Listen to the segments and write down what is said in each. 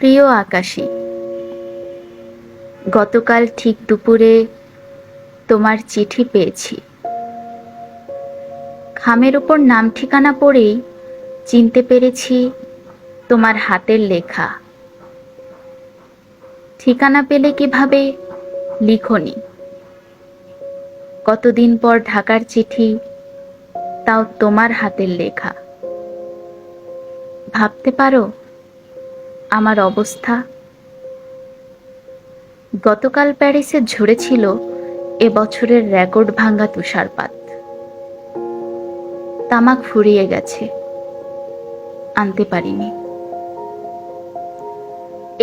প্রিয় আকাশী, গতকাল ঠিক দুপুরে তোমার চিঠি পেয়েছি। খামের উপর নাম ঠিকানা পড়েই চিনতে পেরেছি তোমার হাতের লেখা। ঠিকানা পেলে কিভাবে লিখনি। কতদিন পর ঢাকার চিঠি, তাও তোমার হাতের লেখা। ভাবতে পারো আমার অবস্থা। গতকাল প্যারিসে ঝরেছিল এবছরের রেকর্ড ভাঙা তুষারপাত। তামাক ফুরিয়ে গেছে, আনতে পারিনি।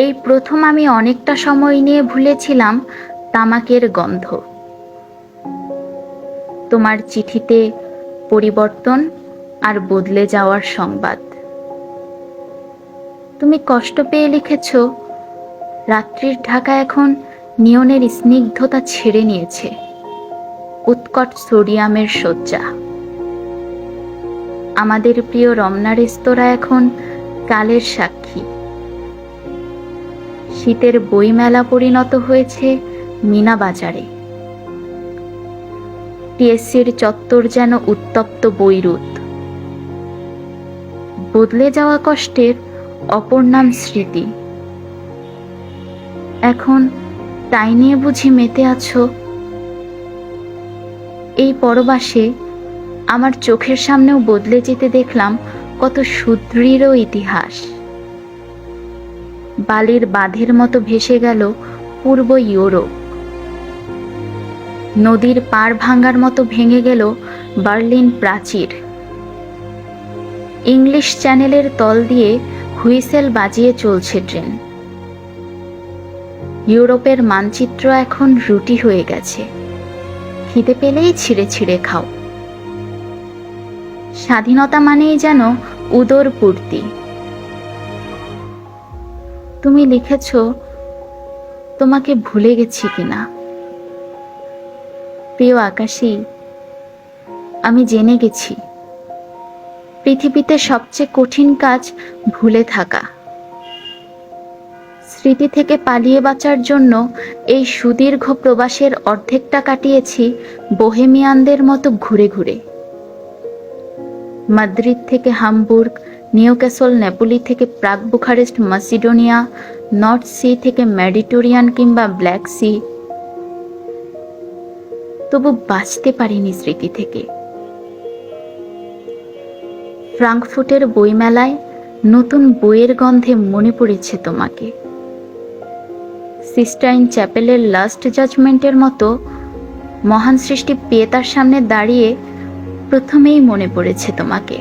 এই প্রথম আমি অনেকটা সময় নিয়ে ভুলেছিলাম তামাকের গন্ধ। তোমার চিঠিতে পরিবর্তন আর বদলে যাওয়ার সংবাদ। তুমি কষ্ট পেয়ে লিখেছ, রাত্রির ঢাকা এখন নিয়নের স্নিগ্ধতা ছেড়ে নিয়েছে, উৎকট সোডিয়ামের শয্যা। আমাদের প্রিয় রমনা রেস্তোরাঁ এখন কালের সাক্ষী। শীতের বইমেলা পরিণত হয়েছে মিনা বাজারে। টিএসসির চত্বর যেন উত্তপ্ত বৈরুত। বদলে যাওয়া কষ্টের অপর নাম স্মৃতি। এখন তাই নিয়ে বুঝি মেতে আছো। এই পরবাসে আমার চোখের সামনেও বদলে যেতে দেখলাম কত সুদৃঢ় ইতিহাস। বালির বাঁধের মতো ভেসে গেল পূর্ব ইউরোপ। নদীর পাড় ভাঙার মতো ভেঙে গেল বার্লিন প্রাচীর। ইংলিশ চ্যানেলের তল দিয়ে হুইসেল বাজিয়ে চলছে ট্রেন। ইউরোপের মানচিত্র এখন রুটি হয়ে গেছে, খিদে পেলেই ছিঁড়ে ছিঁড়ে খাও। স্বাধীনতা মানেই যেন উদর পূর্তি। তুমি লিখেছ, তোমাকে ভুলে গেছি কিনা। প্রিয় আকাশী, আমি জেনে গেছি পৃথিবীতে সবচেয়ে কঠিন কাজ ভুলে থাকা। স্মৃতি থেকে পালিয়ে বাঁচার জন্য এই সুদীর্ঘ প্রবাসের অর্ধেকটা কাটিয়েছি বোহেমিয়ানদের মতো ঘুরে ঘুরে। মাদ্রিদ থেকে হামবুর্গ, নিউক্যাসল নেপোলি থেকে প্রাগ বুখারেস্ট মাসিডোনিয়া, নর্থ সি থেকে মেডিটেরিয়ান কিংবা ব্ল্যাক সি। তবু বাঁচতে পারিনি স্মৃতি থেকে। ফ্রাঙ্কফুটের বইমেলায় নতুন বইয়ের গন্ধে মনে পড়েছে তোমাকে। সিস্টাইন চ্যাপেলের লাস্ট জাজমেন্টের মতো মহান সৃষ্টি পিয়েতার সামনে দাঁড়িয়ে প্রথমেই মনে পড়েছে তোমাকে।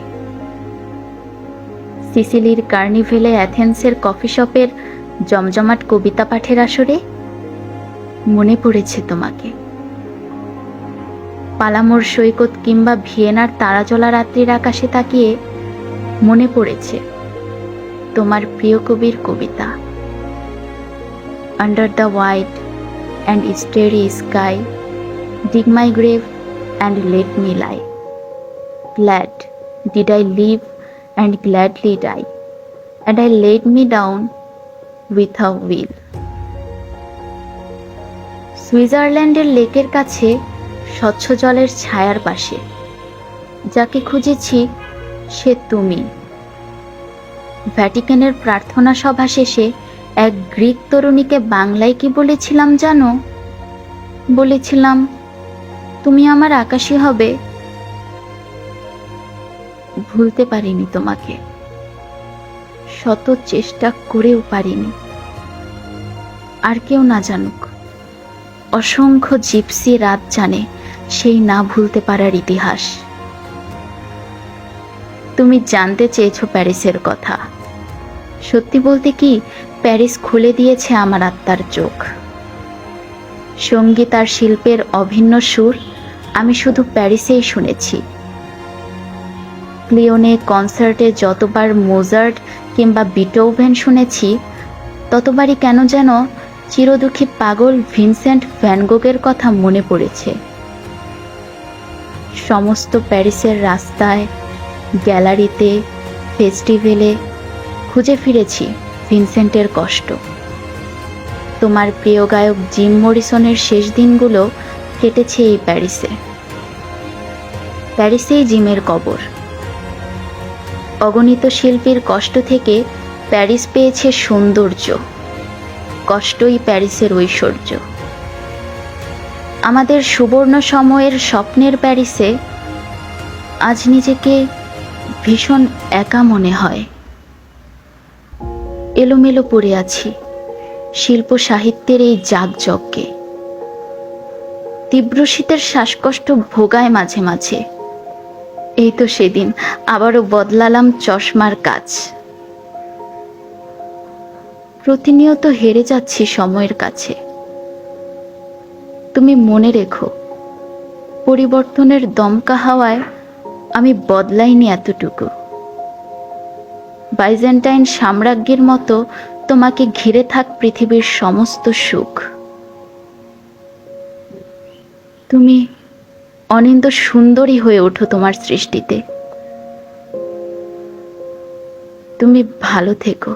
সিসিলির কার্নিভেলে অ্যাথেন্সের কফি শপের জমজমাট কবিতা পাঠের আসরে মনে পড়েছে তোমাকে। পালামোর সৈকত কিংবা ভিয়েনার তারাজলা রাত্রির আকাশে তাকিয়ে মনে পড়েছে তোমার প্রিয় কবির কবিতা। Under the white and starry sky, dig my grave and let me lie. Glad did I live and gladly die, and I laid me down with a will. সুইজারল্যান্ডের লেকের কাছে স্বচ্ছ জলের ছায়ার পাশে যাকে খুঁজেছি সে তুমি। ভ্যাটিকানের প্রার্থনা সভা শেষে এক গ্রিক তরুণীকে বাংলায় কি বলেছিলাম জানো? বলেছিলাম, তুমি আমার আকাশী হবে। ভুলতে পারিনি তোমাকে, শত চেষ্টা করেও পারিনি। আর কেউ না জানুক, অসংখ্য জিপসি রাত জানে সেই না ভুলতে পারার ইতিহাস। তুমি জানতে চেয়েছো প্যারিসের কথা। সত্যি বলতে কি, প্যারিস খুলে দিয়েছে আমার আত্মার চোখ। সঙ্গীত আর শিল্পের অভিন্ন সুর আমি শুধু প্যারিসেই শুনেছি। ক্লিওনে কনসার্টে যতবার মোজার্ট কিংবা বিটোভেন শুনেছি, ততবারই কেন যেন চিরদুঃখী পাগল ভিনসেন্ট ভ্যান গোগের কথা মনে পড়েছে। সমস্ত প্যারিসের রাস্তায়, গ্যালারিতে, ফেস্টিভ্যালে খুঁজে ফিরেছি ভিনসেন্টের কষ্ট। তোমার প্রিয় গায়ক জিম মরিসনের শেষ দিনগুলো কেটেছে এই প্যারিসে। প্যারিসেই জিমের কবর। অগণিত শিল্পীর কষ্ট থেকে প্যারিস পেয়েছে সৌন্দর্য, কষ্টই প্যারিসের ঐশ্বর্য। আমাদের সুবর্ণ সময়ের স্বপ্নের প্যারিসে আজ নিজেকে ভীষণ একা মনে হয়। এলোমেলো পড়ে আছি শিল্প সাহিত্যের এই যাগযজ্ঞে। তীব্র শীতের শ্বাসকষ্ট ভোগায় মাঝে মাঝে। এই তো সেদিন আবারও বদলালাম চশমার কাজ। প্রতিনিয়ত হেরে যাচ্ছি সময়ের কাছে। তুমি মনে রেখো, পরিবর্তনের দমকা হাওয়ায় আমি বদলাইনি এতটুকু। বাইজেন্টাইন সাম্রাজ্ঞীর মতো তোমাকে ঘিরে থাক পৃথিবীর সমস্ত সুখ। তুমি অনিন্দ সুন্দরী হয়ে ওঠো তোমার সৃষ্টিতে। তুমি ভালো থেকো।